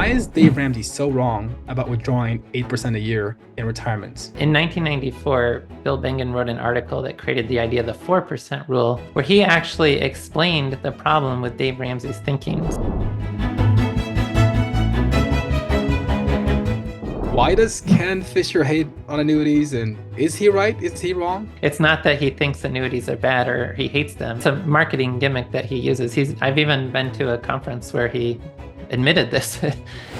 Why is Dave Ramsey so wrong about withdrawing 8% a year in retirement? In 1994, Bill Bengen wrote an article that created the idea of the 4% rule, where he actually explained the problem with Dave Ramsey's thinking. Why does Ken Fisher hate on annuities, and is he right? Is he wrong? It's not that he thinks annuities are bad or he hates them. It's a marketing gimmick that he uses. I've even been to a conference where he admitted this.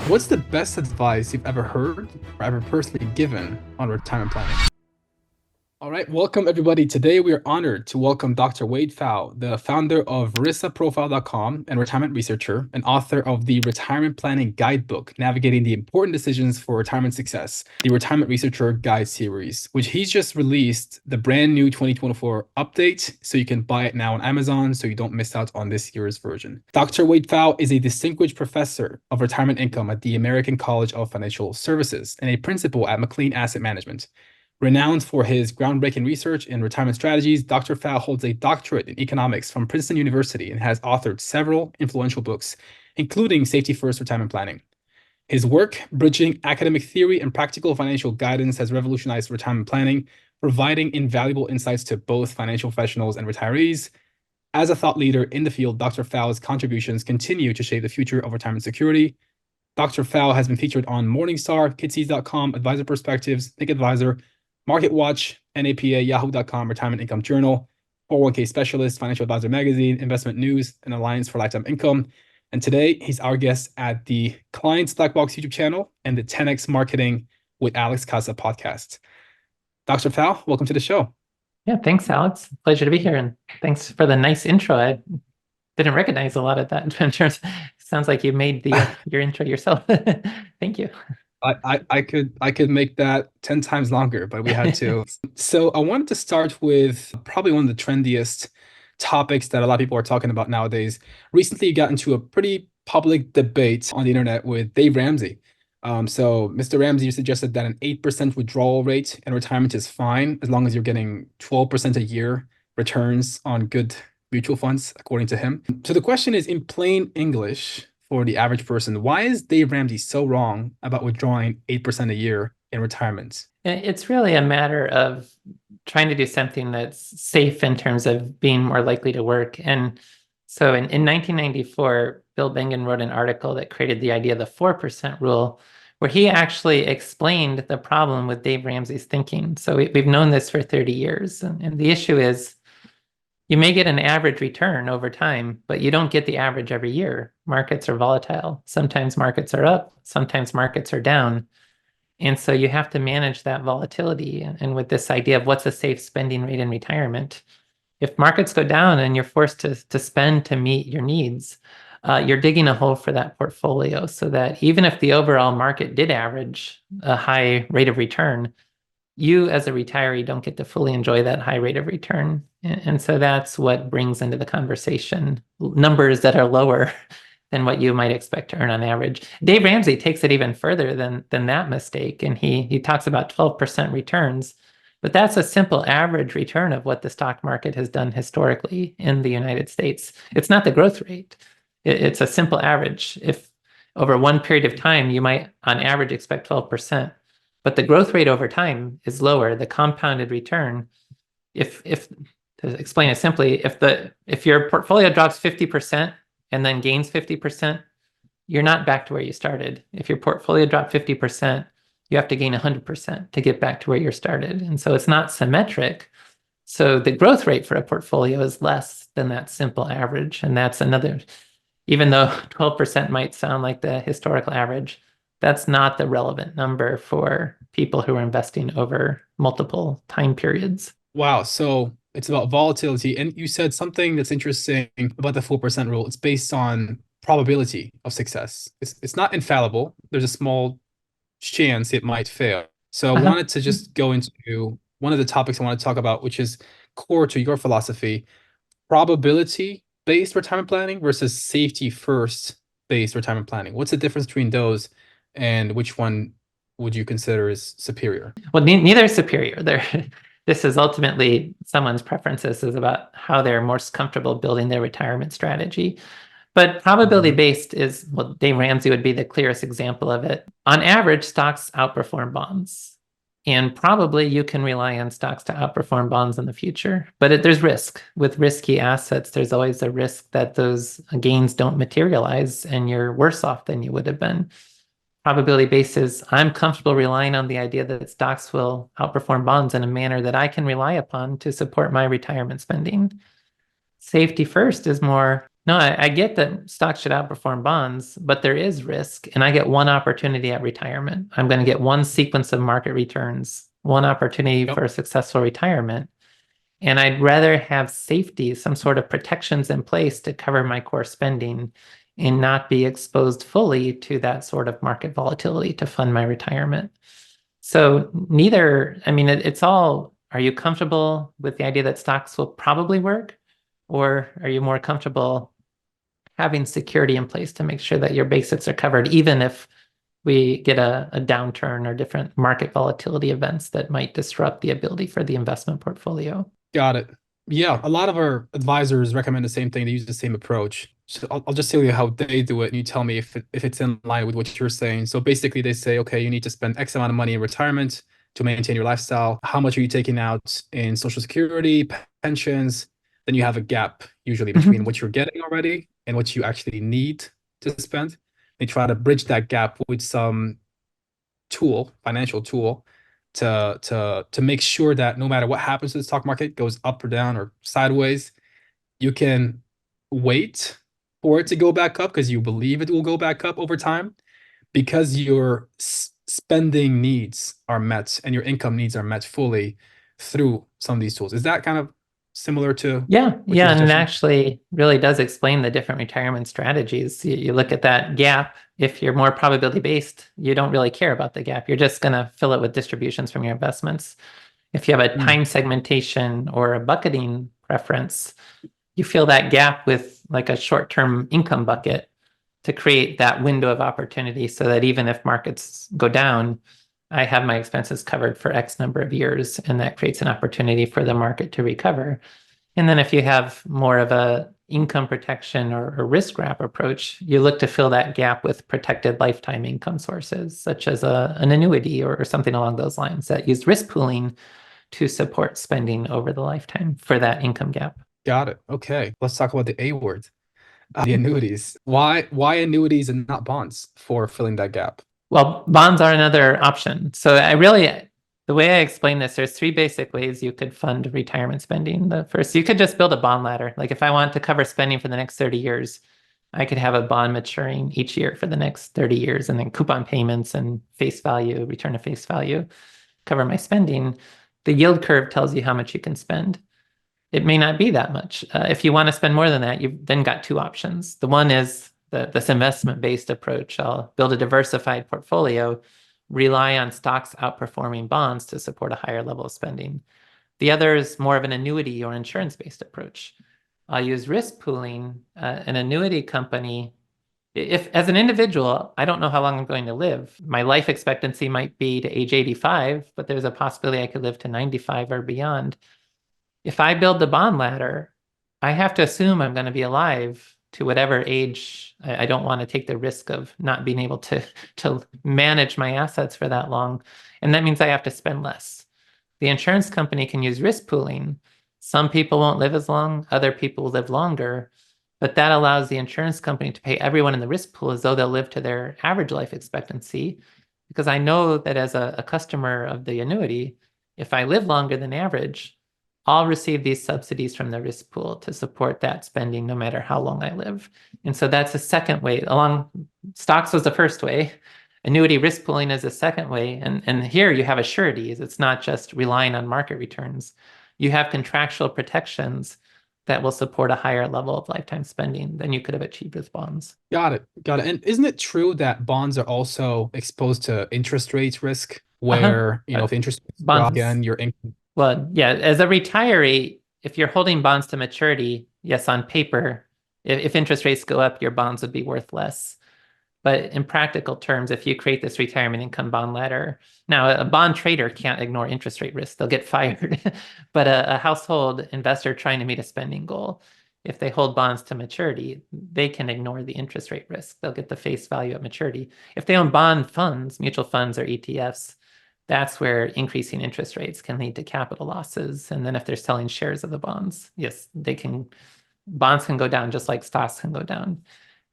What's the best advice you've ever heard or ever personally given on retirement planning? All right, welcome everybody. Today we are honored to welcome Dr. Wade Pfau, the founder of RISAprofile.com and retirement researcher, and author of the Retirement Planning Guidebook, Navigating the Important Decisions for Retirement Success, the Retirement Researcher Guide Series, which he's just released the brand new 2024 update, so you can buy it now on Amazon so you don't miss out on this year's version. Dr. Wade Pfau is a distinguished professor of retirement income at the American College of Financial Services and a principal at McLean Asset Management. Renowned for his groundbreaking research in retirement strategies, Dr. Pfau holds a doctorate in economics from Princeton University and has authored several influential books, including Safety First Retirement Planning. His work, bridging academic theory and practical financial guidance, has revolutionized retirement planning, providing invaluable insights to both financial professionals and retirees. As a thought leader in the field, Dr. Pfau's contributions continue to shape the future of retirement security. Dr. Pfau has been featured on Morningstar, Kitseeds.com, Advisor Perspectives, Think Advisor, MarketWatch, NAPA, Yahoo.com, Retirement Income Journal, 401k Specialist, Financial Advisor Magazine, Investment News, and Alliance for Lifetime Income. And today, he's our guest at the Clients Black Box YouTube channel and the 10X Marketing with Alex Casa podcast. Dr. Pfau, welcome to the show. Yeah, thanks, Alex. Pleasure to be here. And thanks for the nice intro. I didn't recognize a lot of that. Sounds like you made your intro yourself. Thank you. I could make that 10 times longer, but we had to. So I wanted to start with probably one of the trendiest topics that a lot of people are talking about nowadays. Recently, you got into a pretty public debate on the internet with Dave Ramsey. So Mr. Ramsey suggested that an 8% withdrawal rate in retirement is fine as long as you're getting 12% a year returns on good mutual funds, according to him. So the question is, in plain English, for the average person, why is Dave Ramsey so wrong about withdrawing 8% a year in retirement? It's really a matter of trying to do something that's safe in terms of being more likely to work. And so in 1994, Bill Bengen wrote an article that created the idea of the 4% rule, where he actually explained the problem with Dave Ramsey's thinking. So we've known this for 30 years. And the issue is, you may get an average return over time, but you don't get the average every year. Markets are volatile. Sometimes markets are up, sometimes markets are down. And so you have to manage that volatility. And with this idea of what's a safe spending rate in retirement, if markets go down and you're forced to spend to meet your needs, you're digging a hole for that portfolio, so that even if the overall market did average a high rate of return, you as a retiree don't get to fully enjoy that high rate of return. And so that's what brings into the conversation numbers that are lower than what you might expect to earn on average. Dave Ramsey takes it even further than that mistake. And he talks about 12% returns, but that's a simple average return of what the stock market has done historically in the United States. It's not the growth rate. It's a simple average. If over one period of time, you might on average expect 12%. But the growth rate over time is lower. The compounded return, if to explain it simply, if your portfolio drops 50% and then gains 50%, you're not back to where you started. If your portfolio dropped 50%, you have to gain 100% to get back to where you started. And so it's not symmetric. So the growth rate for a portfolio is less than that simple average. And that's another, even though 12% might sound like the historical average, that's not the relevant number for people who are investing over multiple time periods. Wow. So it's about volatility. And you said something that's interesting about the 4% rule. It's based on probability of success. It's not infallible. There's a small chance it might fail. So I wanted to just go into one of the topics I want to talk about, which is core to your philosophy: probability-based retirement planning versus safety-first-based retirement planning. What's the difference between those? And which one would you consider is superior? Well, neither is superior. This is ultimately someone's preferences, is about how they're most comfortable building their retirement strategy. But probability Mhm. based is, well, Dave Ramsey would be the clearest example of it. On average, stocks outperform bonds. And probably you can rely on stocks to outperform bonds in the future. But there's risk. With risky assets, there's always a risk that those gains don't materialize and you're worse off than you would have been. Probability basis, I'm comfortable relying on the idea that stocks will outperform bonds in a manner that I can rely upon to support my retirement spending. Safety first is more, no, I get that stocks should outperform bonds, but there is risk, and I get one opportunity at retirement. I'm going to get one sequence of market returns, one opportunity Yep. for a successful retirement. And I'd rather have safety, some sort of protections in place to cover my core spending and not be exposed fully to that sort of market volatility to fund my retirement. So neither, I mean, it's all, are you comfortable with the idea that stocks will probably work? Or are you more comfortable having security in place to make sure that your basics are covered, even if we get a downturn or different market volatility events that might disrupt the ability for the investment portfolio? Got it. Yeah, a lot of our advisors recommend the same thing. They use the same approach. So I'll just tell you how they do it, and you tell me if it's in line with what you're saying. So basically, they say, okay, you need to spend X amount of money in retirement to maintain your lifestyle. How much are you taking out in Social Security, pensions? Then you have a gap usually between Mhm. what you're getting already and what you actually need to spend. They try to bridge that gap with some tool, financial tool, to make sure that no matter what happens to the stock market, goes up or down or sideways, you can wait for it to go back up because you believe it will go back up over time because your spending needs are met and your income needs are met fully through some of these tools. Is that kind of similar to Yeah, what you're yeah, and it suggesting? actually really does explain the different retirement strategies. You look at that gap. If you're more probability based, you don't really care about the gap. You're just going to fill it with distributions from your investments. If you have a Mm, time segmentation or a bucketing preference, you fill that gap with like a short-term income bucket to create that window of opportunity so that even if markets go down, I have my expenses covered for X number of years, and that creates an opportunity for the market to recover. And then if you have more of a income protection or a risk wrap approach, you look to fill that gap with protected lifetime income sources, such as an annuity or something along those lines that use risk pooling to support spending over the lifetime for that income gap. got it. Okay, let's talk about the A word, the annuities. Why annuities and not bonds for filling that gap? Well, bonds are another option. So the way I explain this, there's three basic ways you could fund retirement spending. The first, you could just build a bond ladder. Like if I want to cover spending for the next 30 years, I could have a bond maturing each year for the next 30 years and then coupon payments and face value, return to face value, cover my spending. The yield curve tells you how much you can spend. It may not be that much. If you want to spend more than that, you've then got two options. The one is this investment-based approach. I'll build a diversified portfolio, rely on stocks outperforming bonds to support a higher level of spending. The other is more of an annuity or insurance-based approach. I'll use risk pooling. An annuity company, if as an individual, I don't know how long I'm going to live. My life expectancy might be to age 85, but there's a possibility I could live to 95 or beyond. If I build the bond ladder, I have to assume I'm going to be alive to whatever age. I don't want to take the risk of not being able to manage my assets for that long. And that means I have to spend less. The insurance company can use risk pooling. Some people won't live as long, other people live longer, but that allows the insurance company to pay everyone in the risk pool as though they'll live to their average life expectancy. Because I know that as a customer of the annuity, if I live longer than average, I'll receive these subsidies from the risk pool to support that spending no matter how long I live. And so that's a second way. Along stocks was the first way. Annuity risk pooling is the second way. And here you have assurities. It's not just relying on market returns. You have contractual protections that will support a higher level of lifetime spending than you could have achieved with bonds. Got it. Got it. And isn't it true that bonds are also exposed to interest rates risk Uh-huh. where, if interest rates drop Bonds. again, your income. Well, yeah, as a retiree, if you're holding bonds to maturity, yes, on paper, if interest rates go up, your bonds would be worth less. But in practical terms, if you create this retirement income bond ladder, now a bond trader can't ignore interest rate risk, they'll get fired. But a household investor trying to meet a spending goal, if they hold bonds to maturity, they can ignore the interest rate risk. They'll get the face value at maturity. If they own bond funds, mutual funds or ETFs, that's where increasing interest rates can lead to capital losses. And then if they're selling shares of the bonds, yes, bonds can go down just like stocks can go down.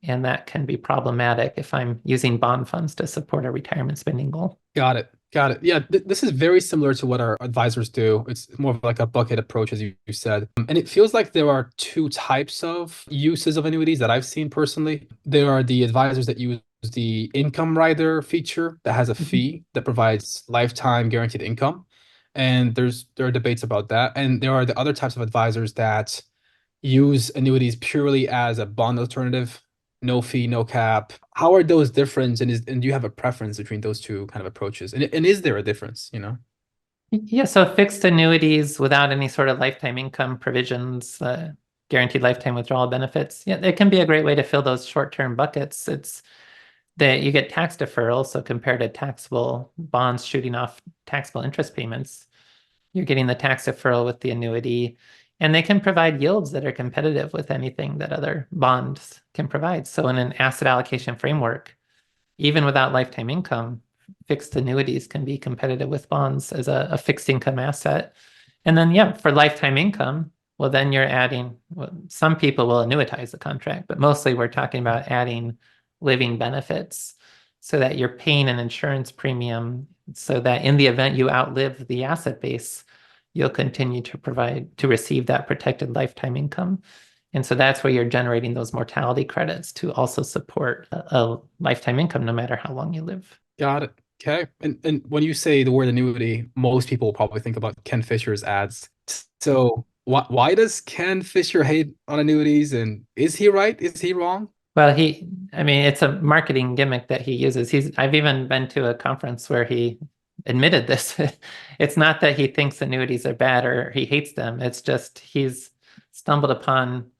And that can be problematic if I'm using bond funds to support a retirement spending goal. Got it. Got it. Yeah, this is very similar to what our advisors do. It's more of like a bucket approach, as you said. And it feels like there are two types of uses of annuities that I've seen personally. There are the advisors that use the income rider feature that has a fee that provides lifetime guaranteed income. And there are debates about that. And there are the other types of advisors that use annuities purely as a bond alternative, no fee, no cap. How are those different? And do you have a preference between those two kind of approaches? And is there a difference, you know? Yeah, so fixed annuities without any sort of lifetime income provisions, guaranteed lifetime withdrawal benefits. Yeah, it can be a great way to fill those short-term buckets. It's that you get tax deferral, so compared to taxable bonds shooting off taxable interest payments, you're getting the tax deferral with the annuity, and they can provide yields that are competitive with anything that other bonds can provide. So in an asset allocation framework, even without lifetime income, fixed annuities can be competitive with bonds as a fixed income asset. And then, yeah, for lifetime income, well, then you're adding, well, some people will annuitize the contract, but mostly we're talking about adding living benefits so that you're paying an insurance premium so that in the event you outlive the asset base, you'll continue to receive that protected lifetime income. And so that's where you're generating those mortality credits to also support a lifetime income no matter how long you live. Got it. Okay. And when you say the word annuity, most people will probably think about Ken Fisher's ads. So why does Ken Fisher hate on annuities? And is he right? Is he wrong? Well, I mean, it's a marketing gimmick that he uses. I've even been to a conference where he admitted this. It's not that he thinks annuities are bad or he hates them. It's just he's stumbled upon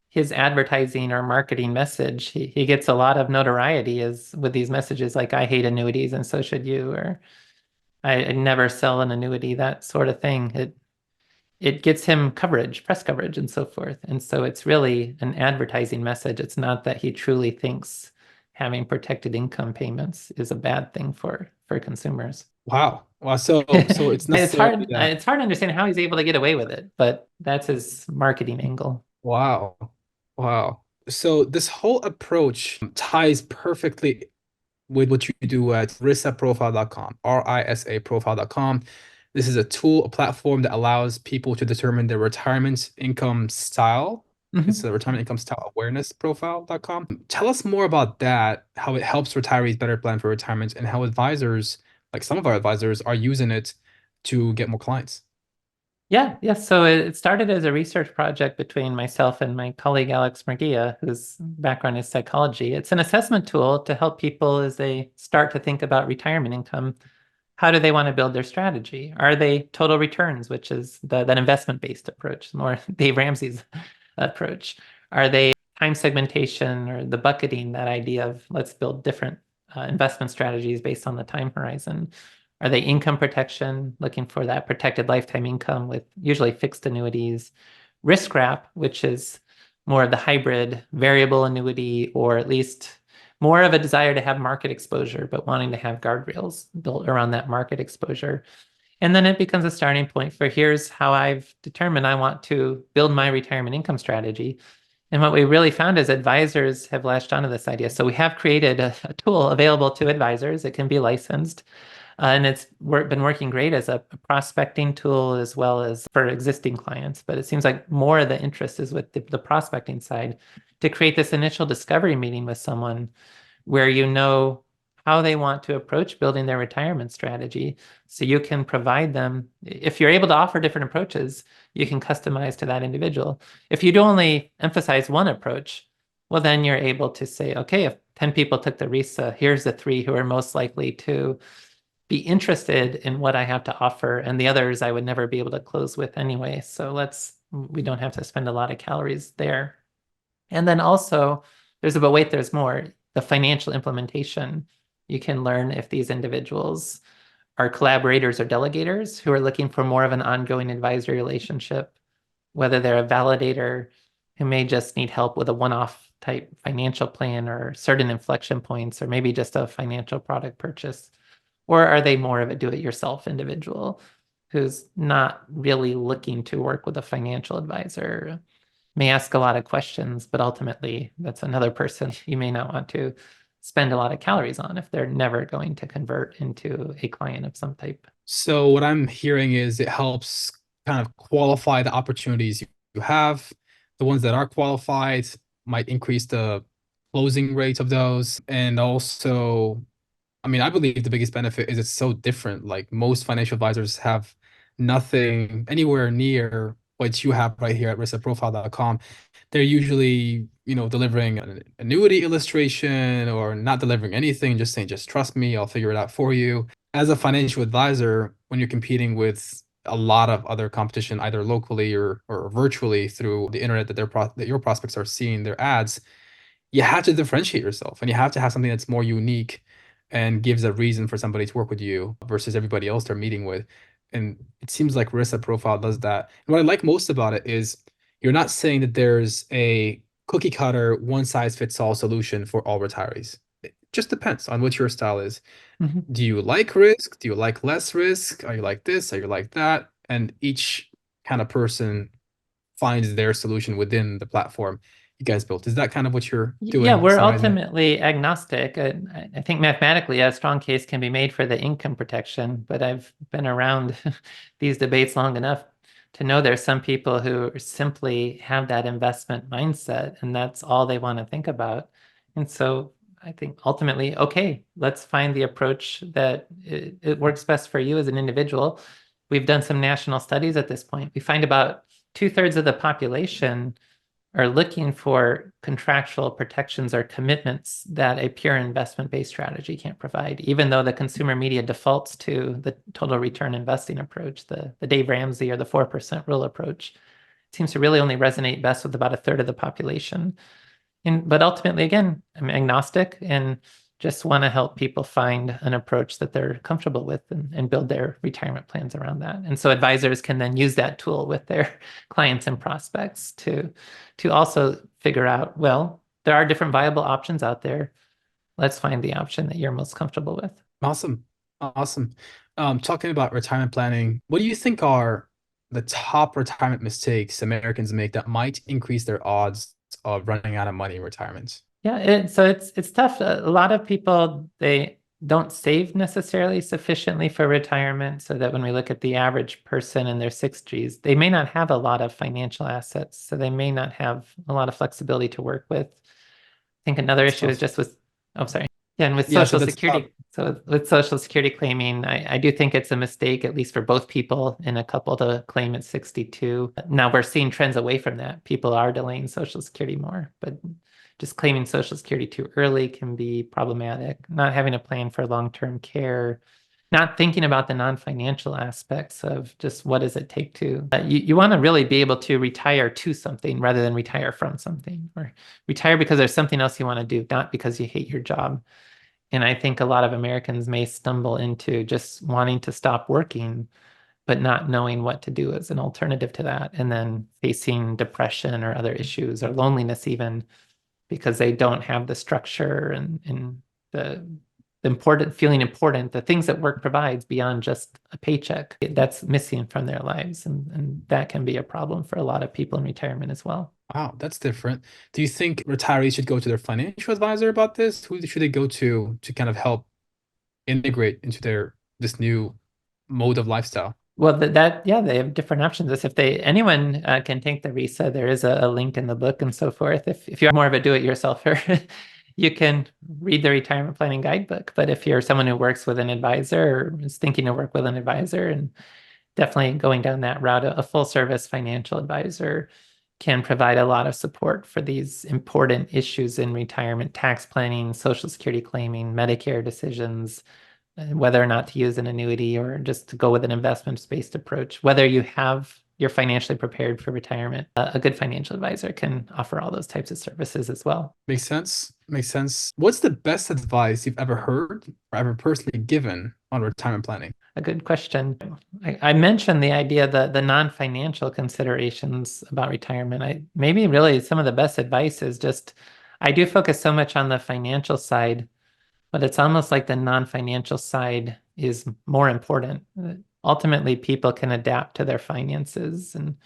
his advertising or marketing message. He gets a lot of notoriety as with these messages like, I hate annuities and so should you, or I never sell an annuity, that sort of thing. It gets him coverage, press coverage, and so forth. And so it's really an advertising message. It's not that he truly thinks having protected income payments is a bad thing for consumers. Wow. Wow. So it's necessarily that. It's hard to understand how he's able to get away with it, but that's his marketing angle. Wow. Wow. So this whole approach ties perfectly with what you do at risaprofile.com, RISA profile.com. This is a tool, a platform that allows people to determine their retirement income style. It's Mhm. a retirement income style awareness profile.com. Tell us more about that, how it helps retirees better plan for retirement, and how advisors, like some of our advisors, are using it to get more clients. Yeah. So it started as a research project between myself and my colleague Alex Murguia, whose background is psychology. It's an assessment tool to help people as they start to think about retirement income. How do they want to build their strategy? Are they total returns, which is that investment-based approach, more Dave Ramsey's approach? Are they time segmentation or the bucketing, that idea of let's build different investment strategies based on the time horizon? Are they income protection, looking for that protected lifetime income with usually fixed annuities? Risk wrap, which is more of the hybrid variable annuity, or at least more of a desire to have market exposure, but wanting to have guardrails built around that market exposure. And then it becomes a starting point for here's how I've determined I want to build my retirement income strategy. And what we really found is advisors have latched onto this idea. So we have created a tool available to advisors. It can be licensed. And it's been working great as a prospecting tool as well as for existing clients. But it seems like more of the interest is with the prospecting side to create this initial discovery meeting with someone where you know how they want to approach building their retirement strategy. So you can provide them, if you're able to offer different approaches, you can customize to that individual. If you do only emphasize one approach, well, then you're able to say, okay, if 10 people took the RISA, here's the 3 who are most likely to be interested in what I have to offer, and the others I would never be able to close with anyway. So we don't have to spend a lot of calories there. And then also but wait, there's more. The financial implementation, you can learn if these individuals are collaborators or delegators who are looking for more of an ongoing advisory relationship, whether they're a validator who may just need help with a one-off type financial plan or certain inflection points, or maybe just a financial product purchase? Or are they more of a do-it-yourself individual who's not really looking to work with a financial advisor, may ask a lot of questions, but ultimately that's another person you may not want to spend a lot of calories on if they're never going to convert into a client of some type? So what I'm hearing is it helps kind of qualify the opportunities you have. The ones that are qualified might increase the closing rate of those. And also, I mean, I believe the biggest benefit is it's so different. Like most financial advisors have nothing anywhere near what you have right here at risaprofile.com. They're usually, delivering an annuity illustration or not delivering anything, just saying, just trust me, I'll figure it out for you. As a financial advisor, when you're competing with a lot of other competition, either locally or virtually through the internet that your prospects are seeing their ads, you have to differentiate yourself and you have to have something that's more unique and gives a reason for somebody to work with you versus everybody else they're meeting with. And it seems like RISA Profile does that. And what I like most about it is you're not saying that there's a cookie cutter, one size fits all solution for all retirees. It just depends on what your style is. Mhm. Do you like risk? Do you like less risk? Are you like this? Are you like that? And each kind of person finds their solution within the platform you guys built. Is that kind of what you're Yeah, doing, we're summarizing it? ultimately agnostic. I think mathematically a strong case can be made for the income protection, but I've been around these debates long enough to know there's some people who simply have that investment mindset and that's all they want to think about. And so I think ultimately, okay, let's find the approach that it works best for you as an individual. We've done some national studies at this point. We find about two-thirds of the population are looking for contractual protections or commitments that a pure investment-based strategy can't provide, even though the consumer media defaults to the total return investing approach, the Dave Ramsey or the 4% rule approach. It seems to really only resonate best with about a third of the population. But ultimately, again, I'm agnostic and just want to help people find an approach that they're comfortable with and build their retirement plans around that. And so advisors can then use that tool with their clients and prospects to also figure out, well, there are different viable options out there. Let's find the option that you're most comfortable with. Awesome. Awesome. Talking about retirement planning, what do you think are the top retirement mistakes Americans make that might increase their odds of running out of money in retirement? Yeah, so it's tough. A lot of people, they don't save necessarily sufficiently for retirement, so that when we look at the average person in their 60s, they may not have a lot of financial assets, so they may not have a lot of flexibility to work with. I think another That's issue is tough. just with, oh, sorry. Yeah, and with Yeah, so Social that's tough. Security. So with Social Security claiming, I do think it's a mistake, at least for both people and a couple, to claim at 62. Now we're seeing trends away from that. People are delaying Social Security more, but just claiming Social Security too early can be problematic. Not having a plan for long-term care, not thinking about the non-financial aspects of just what does it take to, you want to really be able to retire to something rather than retire from something, or retire because there's something else you want to do, not because you hate your job. And I think a lot of Americans may stumble into just wanting to stop working, but not knowing what to do as an alternative to that, and then facing depression or other issues or loneliness even because they don't have the structure and the important, feeling important, the things that work provides beyond just a paycheck, that's missing from their lives. And that can be a problem for a lot of people in retirement as well. Wow, that's different. Do you think retirees should go to their financial advisor about this? Who should they go to kind of help integrate into their this new mode of lifestyle? Well, yeah, they have different options. As if anyone can take the RISA, there is a link in the book and so forth. If you're more of a do-it-yourselfer, you can read the retirement planning guidebook. But if you're someone who works with an advisor or is thinking to work with an advisor, and definitely going down that route, a full service financial advisor can provide a lot of support for these important issues in retirement: tax planning, Social Security claiming, Medicare decisions, whether or not to use an annuity or just to go with an investment-based approach. Whether you're financially prepared for retirement, a good financial advisor can offer all those types of services as well. Makes sense. Makes sense. What's the best advice you've ever heard or ever personally given on retirement planning? A good question. I mentioned the idea that the non-financial considerations about retirement. Maybe really some of the best advice is just I do focus so much on the financial side, but it's almost like the non-financial side is more important. Ultimately, people can adapt to their finances and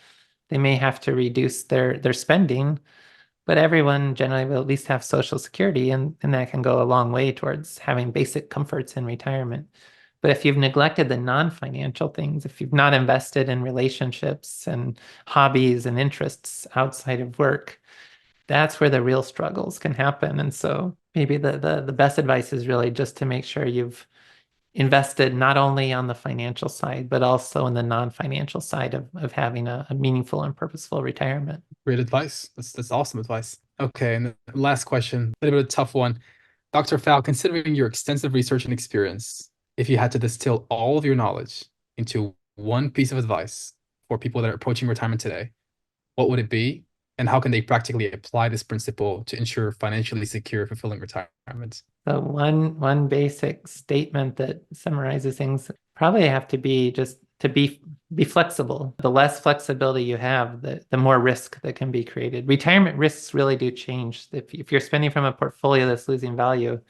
they may have to reduce their spending, but everyone generally will at least have Social Security, and that can go a long way towards having basic comforts in retirement. But if you've neglected the non-financial things, if you've not invested in relationships and hobbies and interests outside of work, that's where the real struggles can happen. And so maybe the best advice is really just to make sure you've invested not only on the financial side, but also in the non-financial side of having a meaningful and purposeful retirement. Great advice. That's awesome advice. Okay, and the last question, a little bit of a tough one. Dr. Pfau, considering your extensive research and experience, if you had to distill all of your knowledge into one piece of advice for people that are approaching retirement today, what would it be? And how can they practically apply this principle to ensure financially secure, fulfilling retirement? So one basic statement that summarizes things probably have to be just to be flexible. The less flexibility you have, the more risk that can be created. Retirement risks really do change. If you're spending from a portfolio that's losing value,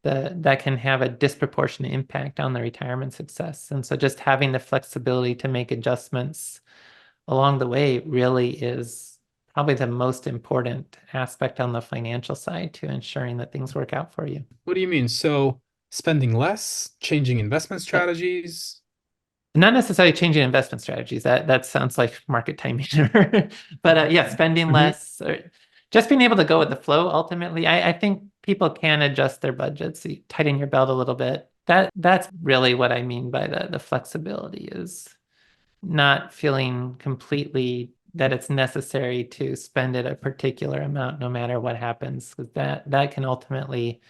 that can have a disproportionate impact on the retirement success. And so just having the flexibility to make adjustments along the way really is probably the most important aspect on the financial side to ensuring that things work out for you. What do you mean? So spending less, changing investment strategies? Not necessarily changing investment strategies. That sounds like market timing. But yeah, spending less, or just being able to go with the flow ultimately. I think people can adjust their budgets, you tighten your belt a little bit. That's really what I mean by the flexibility, is not feeling completely that it's necessary to spend it a particular amount no matter what happens, because that can ultimately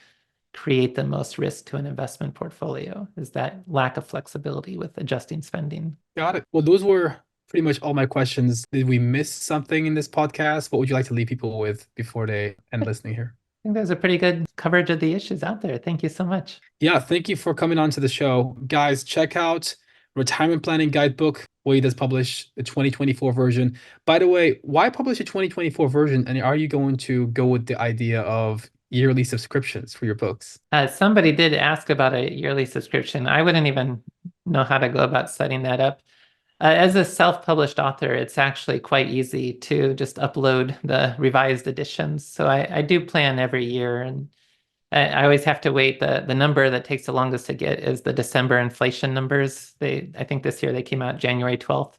create the most risk to an investment portfolio, is that lack of flexibility with adjusting spending. Got it. Well, those were pretty much all my questions. Did we miss something in this podcast? What would you like to leave people with before they end listening here? I think there's a pretty good coverage of the issues out there. Thank you so much. Yeah, thank you for coming on to the show. Guys, check out Retirement Planning Guidebook. Wade does publish the 2024 version. By the way, why publish a 2024 version? And are you going to go with the idea of yearly subscriptions for your books? Somebody did ask about a yearly subscription. I wouldn't even know how to go about setting that up. As a self-published author, it's actually quite easy to just upload the revised editions. So I do plan every year, and I always have to wait. The number that takes the longest to get is the December inflation numbers. I think this year they came out January 12th.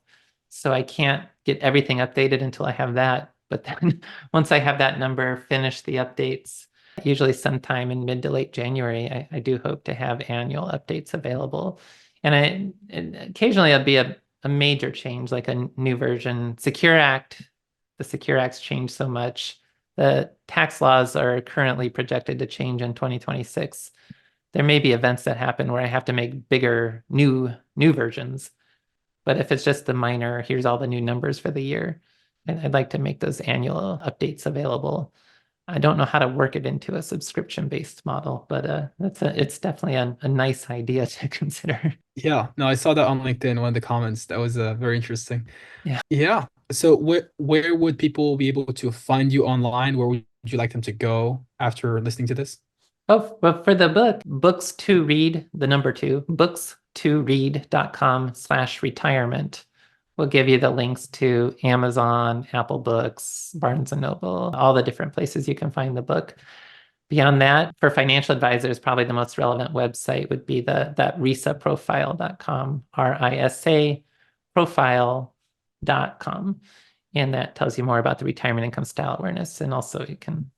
So I can't get everything updated until I have that. But then once I have that number, finish the updates, usually sometime in mid to late January, I do hope to have annual updates available. And occasionally it'll be a major change, like a new version. The Secure Act's changed so much. The tax laws are currently projected to change in 2026. There may be events that happen where I have to make bigger new versions. But if it's just the minor, here's all the new numbers for the year, and I'd like to make those annual updates available. I don't know how to work it into a subscription-based model, but it's definitely a nice idea to consider. Yeah, no, I saw that on LinkedIn, one of the comments. That was very interesting. Yeah. Yeah. So where would people be able to find you online? Where would you like them to go after listening to this? Oh, but for the book, books to read, the number two, books2read.com/retirement will give you the links to Amazon, Apple Books, Barnes and Noble, all the different places you can find the book. Beyond that, for financial advisors, probably the most relevant website would be that risaprofile.com, RISA profile.com. And that tells you more about the retirement income style awareness. And also you can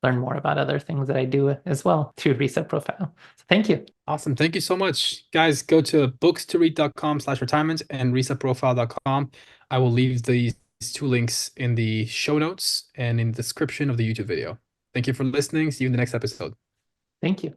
learn more about other things that I do as well through RISA Profile. So thank you. Awesome. Thank you so much. Guys, go to books2read.com/retirement and risaprofile.com. I will leave these two links in the show notes and in the description of the YouTube video. Thank you for listening. See you in the next episode. Thank you.